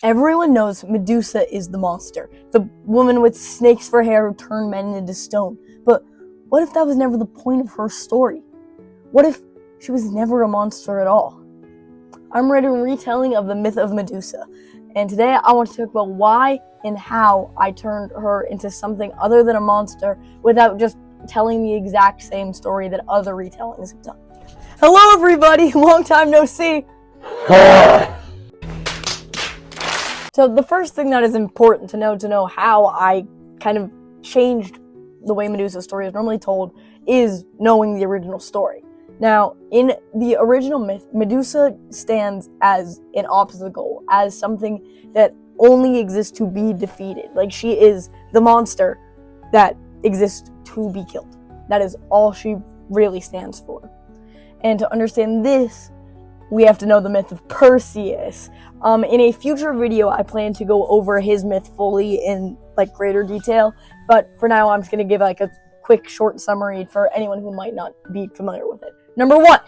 Everyone knows Medusa is the monster, the woman with snakes for hair who turned men into stone. But what if that was never the point of her story? What if she was never a monster at all? I'm writing a retelling of the myth of Medusa, and today I want to talk about why and how I turned her into something other than a monster without just telling the exact same story that other retellings have done. Hello everybody, long time no see! So the first thing that is important to know how I kind of changed the way Medusa's story is normally told is knowing the original story. Now, in the original myth, Medusa stands as an obstacle, as something that only exists to be defeated. Like, she is the monster that exists to be killed. That is all she really stands for. And to understand this, we have to know the myth of Perseus. In a future video, I plan to go over his myth fully in greater detail, but for now, I'm just going to give a quick short summary for anyone who might not be familiar with it. Number 1,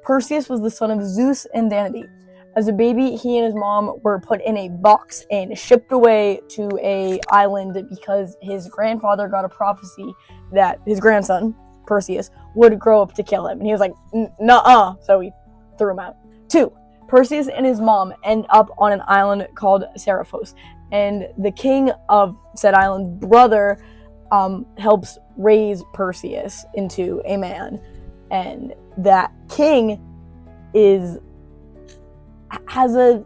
Perseus was the son of Zeus and Danube. As a baby, he and his mom were put in a box and shipped away to an island because his grandfather got a prophecy that his grandson, Perseus, would grow up to kill him. And he was like, nuh-uh, so he threw him out. 2, Perseus and his mom end up on an island called Seriphos, and the king of said island's brother helps raise Perseus into a man, and that king has a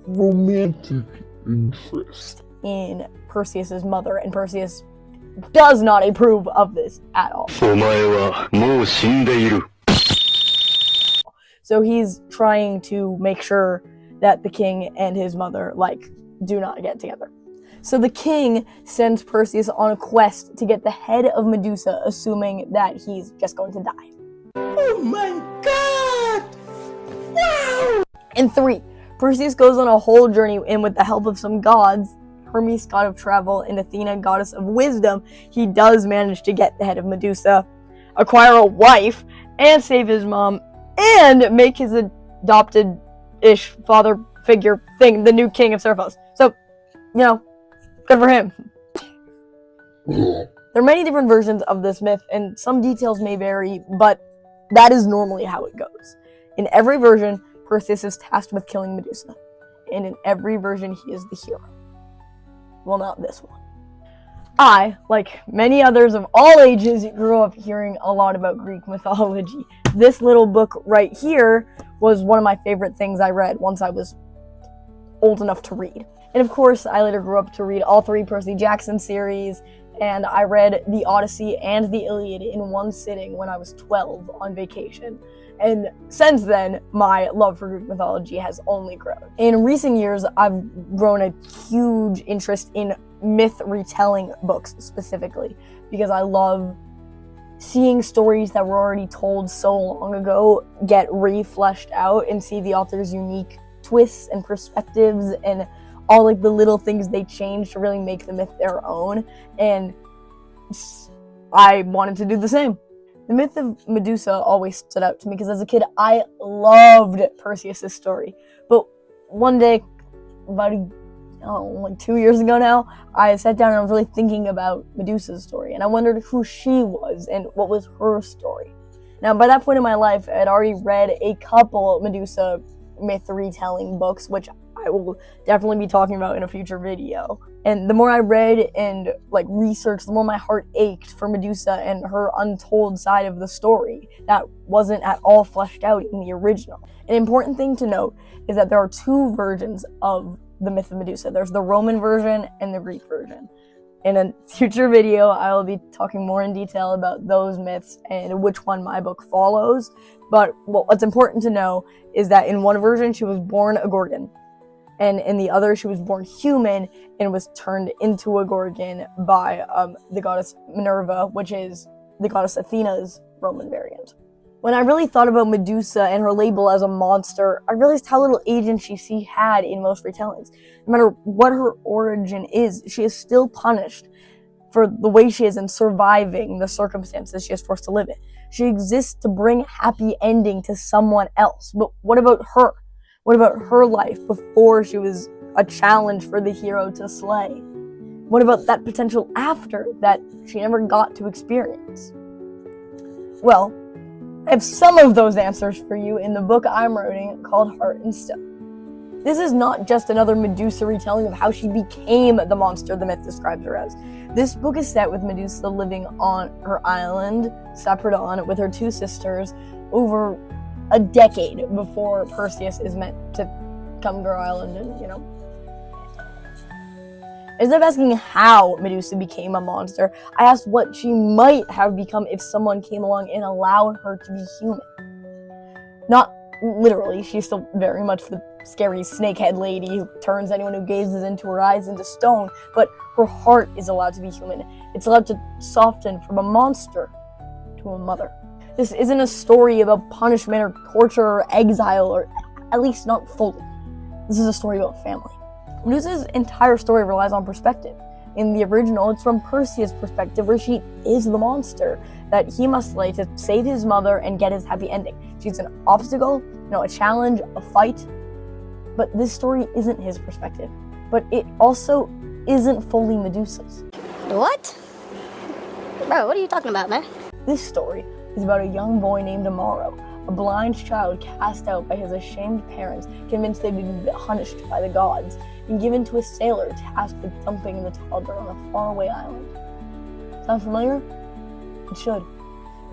romantic interest in Perseus's mother, and Perseus does not approve of this at all. So he's trying to make sure that the king and his mother, do not get together. So the king sends Perseus on a quest to get the head of Medusa, assuming that he's just going to die. Oh my god! Wow! And 3, Perseus goes on a whole journey, and with the help of some gods, Hermes, god of travel, and Athena, goddess of wisdom, he does manage to get the head of Medusa, acquire a wife, and save his mom, and make his adopted-ish father figure thing the new king of Seriphos. So, good for him. There are many different versions of this myth, and some details may vary, but that is normally how it goes. In every version, Perseus is tasked with killing Medusa, and in every version, he is the hero. Well, not this one. I, like many others of all ages, grew up hearing a lot about Greek mythology. This little book right here was one of my favorite things I read once I was old enough to read. And of course, I later grew up to read all 3 Percy Jackson series, and I read the Odyssey and the Iliad in one sitting when I was 12 on vacation. And since then, my love for Greek mythology has only grown. In recent years, I've grown a huge interest in myth retelling books specifically, because I love seeing stories that were already told so long ago get re-fleshed out and see the author's unique twists and perspectives and all the little things they change to really make the myth their own, and I wanted to do the same. The myth of Medusa always stood out to me because as a kid, I loved Perseus' story. But one day, about 2 years ago now, I sat down and I was really thinking about Medusa's story, and I wondered who she was and what was her story. Now, by that point in my life, I had already read a couple Medusa myth retelling books, which I will definitely be talking about in a future video. And the more I read and researched, the more my heart ached for Medusa and her untold side of the story that wasn't at all fleshed out in the original. An important thing to note is that there are 2 versions of the myth of Medusa. There's the Roman version and the Greek version. In a future video, I will be talking more in detail about those myths and which one my book follows. But what's important to know is that in one version, she was born a Gorgon, and in the other, she was born human and was turned into a Gorgon by the goddess Minerva, which is the goddess Athena's Roman variant. When I really thought about Medusa and her label as a monster, I realized how little agency she had in most retellings. No matter what her origin is, she is still punished for the way she is in surviving the circumstances she is forced to live in. She exists to bring a happy ending to someone else. But what about her? What about her life before she was a challenge for the hero to slay? What about that potential after that she never got to experience? Well, I have some of those answers for you in the book I'm writing called Heart and Stone. This is not just another Medusa retelling of how she became the monster the myth describes her as. This book is set with Medusa living on her island, Saprodon, with her two sisters over a decade before Perseus is meant to come to her island and, Instead of asking how Medusa became a monster, I asked what she might have become if someone came along and allowed her to be human. Not literally, she's still very much the scary snakehead lady who turns anyone who gazes into her eyes into stone, but her heart is allowed to be human. It's allowed to soften from a monster to a mother. This isn't a story about punishment or torture or exile, or at least not fully. This is a story about family. Medusa's entire story relies on perspective. In the original, it's from Perseus' perspective, where she is the monster that he must slay to save his mother and get his happy ending. She's an obstacle, a challenge, a fight. But this story isn't his perspective. But it also isn't fully Medusa's. What? Bro, what are you talking about, man? This story is about a young boy named Amaro, a blind child cast out by his ashamed parents, convinced they'd be punished by the gods, and given to a sailor tasked with dumping the toddler on a faraway island. Sound familiar? It should.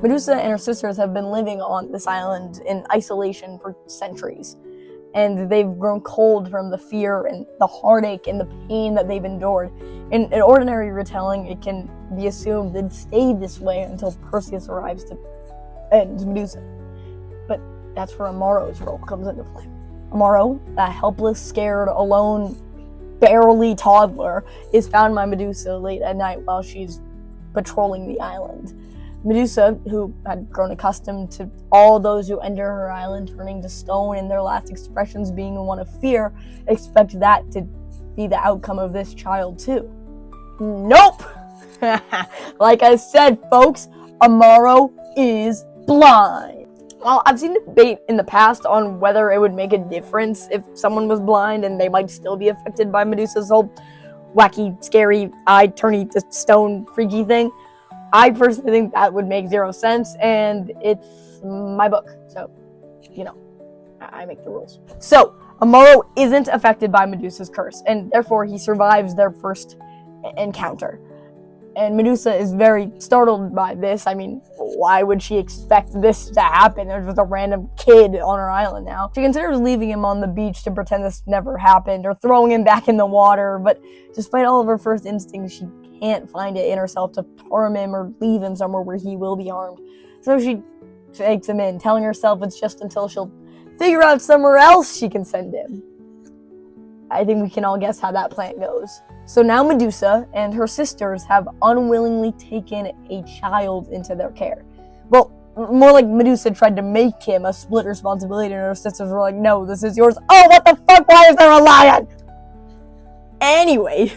Medusa and her sisters have been living on this island in isolation for centuries, and they've grown cold from the fear and the heartache and the pain that they've endured. In an ordinary retelling, it can be assumed they'd stay this way until Perseus arrives to end Medusa. But that's where Amaro's role comes into play. Amaro, a helpless, scared, alone, barely toddler, is found by Medusa late at night while she's patrolling the island. Medusa, who had grown accustomed to all those who enter her island turning to stone and their last expressions being one of fear, expects that to be the outcome of this child too. Nope! Like I said, folks, Amaro is blind. Well, I've seen debate in the past on whether it would make a difference if someone was blind and they might still be affected by Medusa's whole wacky, scary, eye-turny to stone freaky thing. I personally think that would make zero sense, and it's my book, so, I make the rules. So, Amaro isn't affected by Medusa's curse, and therefore he survives their first encounter. And Medusa is very startled by this. I mean, why would she expect this to happen? There's just a random kid on her island now. She considers leaving him on the beach to pretend this never happened, or throwing him back in the water, but despite all of her first instincts, she can't find it in herself to harm him or leave him somewhere where he will be harmed. So she takes him in, telling herself it's just until she'll figure out somewhere else she can send him. I think we can all guess how that plan goes. So now Medusa and her sisters have unwillingly taken a child into their care. Well, more like Medusa tried to make him a split responsibility, and her sisters were like, no, this is yours. Oh, what the fuck? Why is there a lion? Anyway,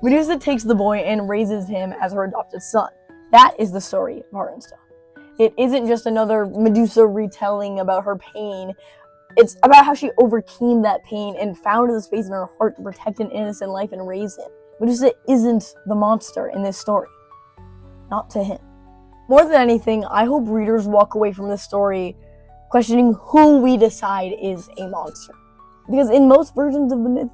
Medusa takes the boy and raises him as her adopted son. That is the story of Heart and Stone. It isn't just another Medusa retelling about her pain. It's about how she overcame that pain and found the space in her heart to protect an innocent life and raise him. Medusa isn't the monster in this story. Not to him. More than anything, I hope readers walk away from this story questioning who we decide is a monster. Because in most versions of the myth,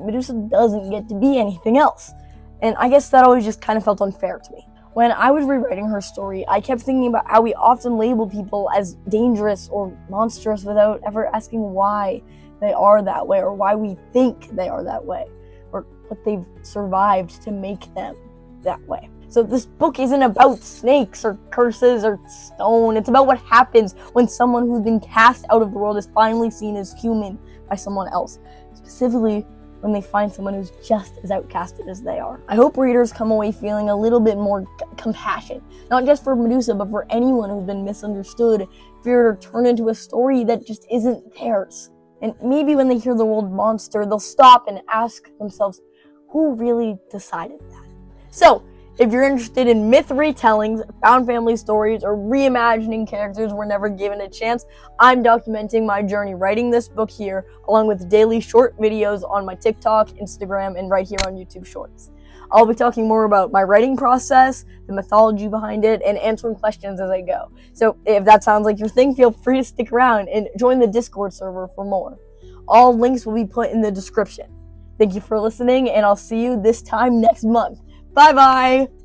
Medusa doesn't get to be anything else. And I guess that always just kind of felt unfair to me. When I was rewriting her story, I kept thinking about how we often label people as dangerous or monstrous without ever asking why they are that way, or why we think they are that way, or what they've survived to make them that way. So this book isn't about snakes or curses or stone. It's about what happens when someone who's been cast out of the world is finally seen as human by someone else. Specifically, when they find someone who's just as outcasted as they are. I hope readers come away feeling a little bit more compassion, not just for Medusa, but for anyone who's been misunderstood, feared, or turned into a story that just isn't theirs. And maybe when they hear the word monster, they'll stop and ask themselves, who really decided that? So, If you're interested in myth retellings, found family stories, or reimagining characters were never given a chance, I'm documenting my journey writing this book here, along with daily short videos on my TikTok, Instagram, and right here on YouTube Shorts. I'll be talking more about my writing process, the mythology behind it, and answering questions as I go. So if that sounds like your thing, feel free to stick around and join the Discord server for more. All links will be put in the description. Thank you for listening, and I'll see you this time next month. Bye-bye!